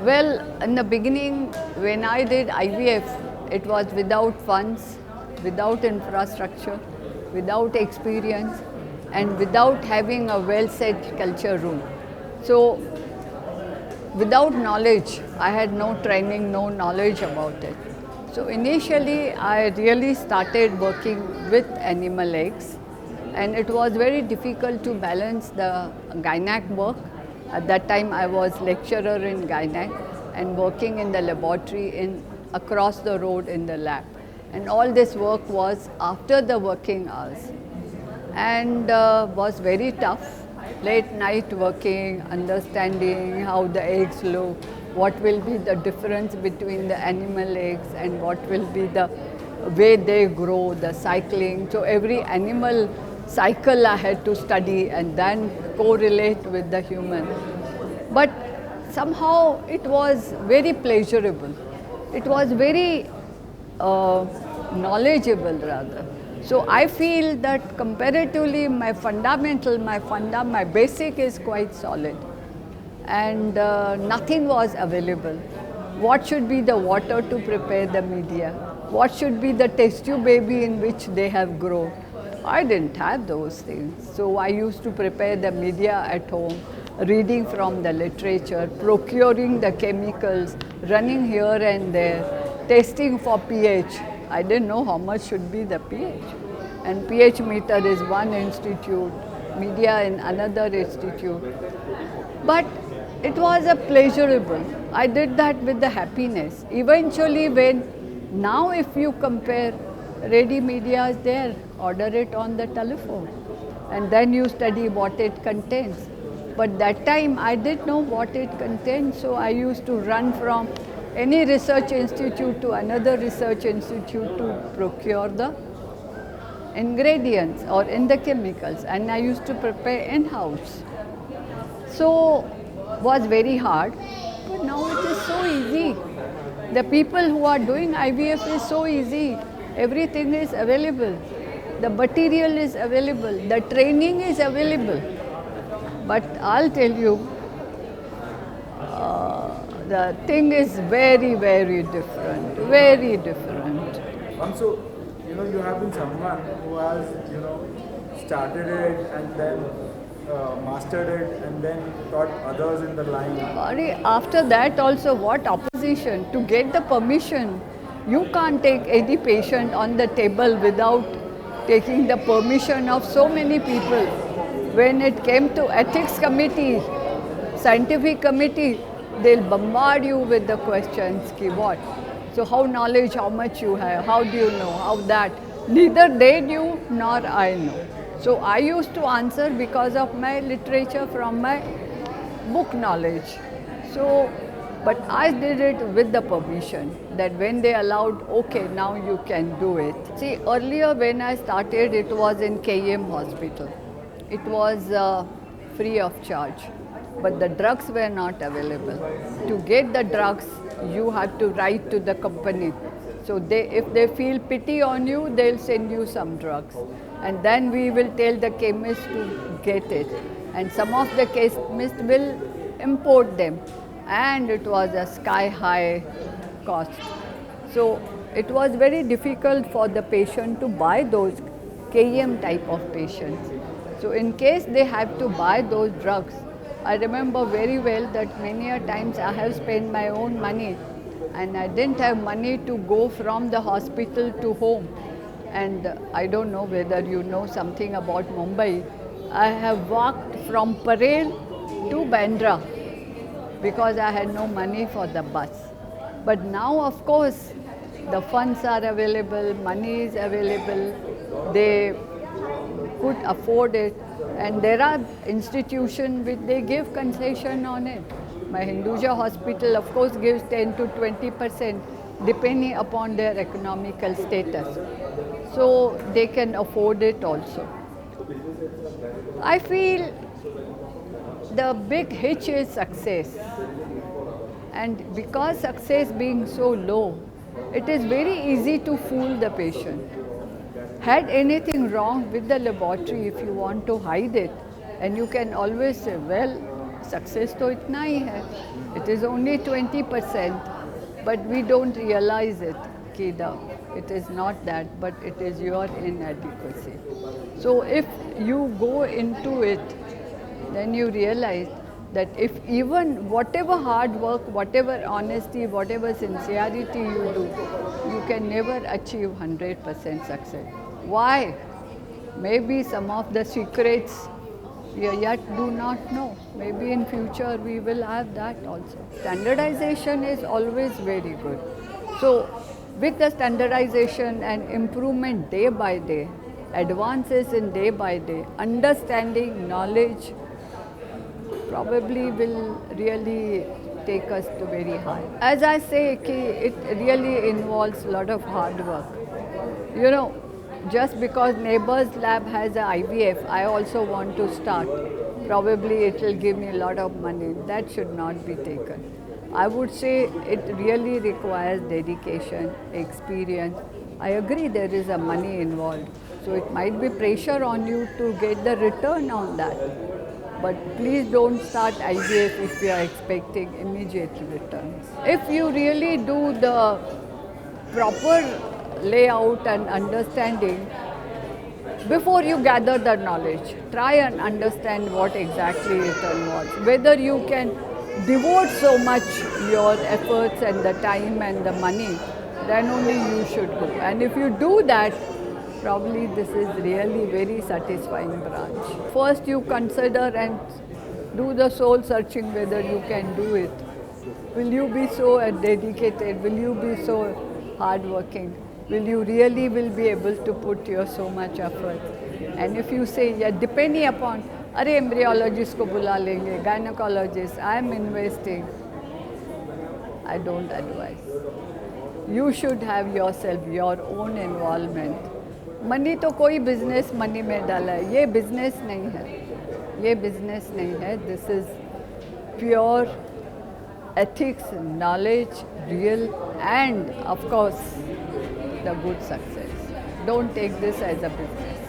Well, in the beginning, when I did IVF, it was without funds, without infrastructure, without experience, and without having a well-set culture room. So, without knowledge, I had no training, no knowledge about it. So, initially, I really started working with animal eggs, and it was very difficult to balance the gynac work. At that time, I was lecturer in gynac and working in the laboratory across the road in the lab. And all this work was after the working hours and was very tough. Late night working, understanding how the eggs look, what will be the difference between the animal eggs and what will be the way they grow, the cycling. So every animal cycle I had to study and then correlate with the human. But somehow it was very pleasurable. It was very knowledgeable rather. So I feel that comparatively my basic is quite solid, and nothing was available. What should be the water to prepare the media? What should be the test tube baby in which they have grown? I didn't have those things. So I used to prepare the media at home, reading from the literature, procuring the chemicals, running here and there, testing for pH. I didn't know how much should be the pH. And pH meter is one institute, media in another institute. But it was a pleasurable. I did that with the happiness. Eventually now if you compare, ready media is there, order it on the telephone. And then you study what it contains. But that time I didn't know what it contains, so I used to run from any research institute to another research institute to procure the ingredients or in the chemicals, and I used to prepare in-house. So was very hard, but now it is so easy. The people who are doing IVF is so easy. Everything is available. The material is available. The training is available. But I'll tell you, the thing is very, very different. Very different. So, you have been someone who has, started it and then mastered it and then taught others in the line. After that also, what opposition? To get the permission, you can't take any patient on the table without taking the permission of so many people. When it came to ethics committee, scientific committee, they'll bombard you with the questions, ki what? So how much you have, how do you know, how that? Neither they knew nor I know. So I used to answer because of my literature from my book knowledge. So, but I did it with the permission that when they allowed, okay, now you can do it. See, earlier when I started, it was in KM hospital. It was free of charge, but the drugs were not available. To get the drugs, you have to write to the company. So if they feel pity on you, they'll send you some drugs. And then we will tell the chemist to get it. And some of the chemists will import them. And it was a sky-high cost. So it was very difficult for the patient to buy those KM type of patients. So in case they have to buy those drugs, I remember very well that many a times I have spent my own money and I didn't have money to go from the hospital to home. And I don't know whether you know something about Mumbai. I have walked from Parel to Bandra because I had no money for the bus. But now, of course, the funds are available, money is available, they could afford it. And there are institutions which they give concession on it. My Hinduja hospital, of course, gives 10 to 20% depending upon their economical status. So they can afford it also. I feel the big hitch is success. And because success being so low, it is very easy to fool the patient. Had anything wrong with the laboratory, if you want to hide it, and you can always say, well, success तो इतना ही है. It is only 20%, but we don't realize it. कि it is not that, but it is your inadequacy. So if you go into it, then you realize that if even whatever hard work, whatever honesty, whatever sincerity you do, you can never achieve 100% success. Why? Maybe some of the secrets we yet do not know. Maybe in future we will have that also. Standardization is always very good. So with the standardization and improvement day by day, advances in day by day, understanding, knowledge probably will really take us to very high. As I say, it really involves a lot of hard work. You know, just because neighbor's lab has a IVF, I also want to start. Probably it will give me a lot of money. That should not be taken. I would say it really requires dedication, experience. I agree there is a money involved. So it might be pressure on you to get the return on that. But please don't start IVF if you are expecting immediate returns. If you really do the proper layout and understanding, before you gather the knowledge, try and understand what exactly it involves. Whether you can devote so much your efforts and the time and the money, then only you should go. And if you do that, probably this is really very satisfying branch. First you consider and do the soul searching whether you can do it. Will you be so dedicated? Will you be so hardworking? Will you really will be able to put your so much effort? And if you say, yeah, depending upon, अरे embryologist को बुला लेंगे, gynecologist, I am investing. I don't advise. You should have yourself, your own involvement. Money तो कोई business money में डाला है, ये बिजनेस नहीं है, ये बिजनेस नहीं है. This is pure ethics, knowledge, real, and of course the good success. Don't take this as a business.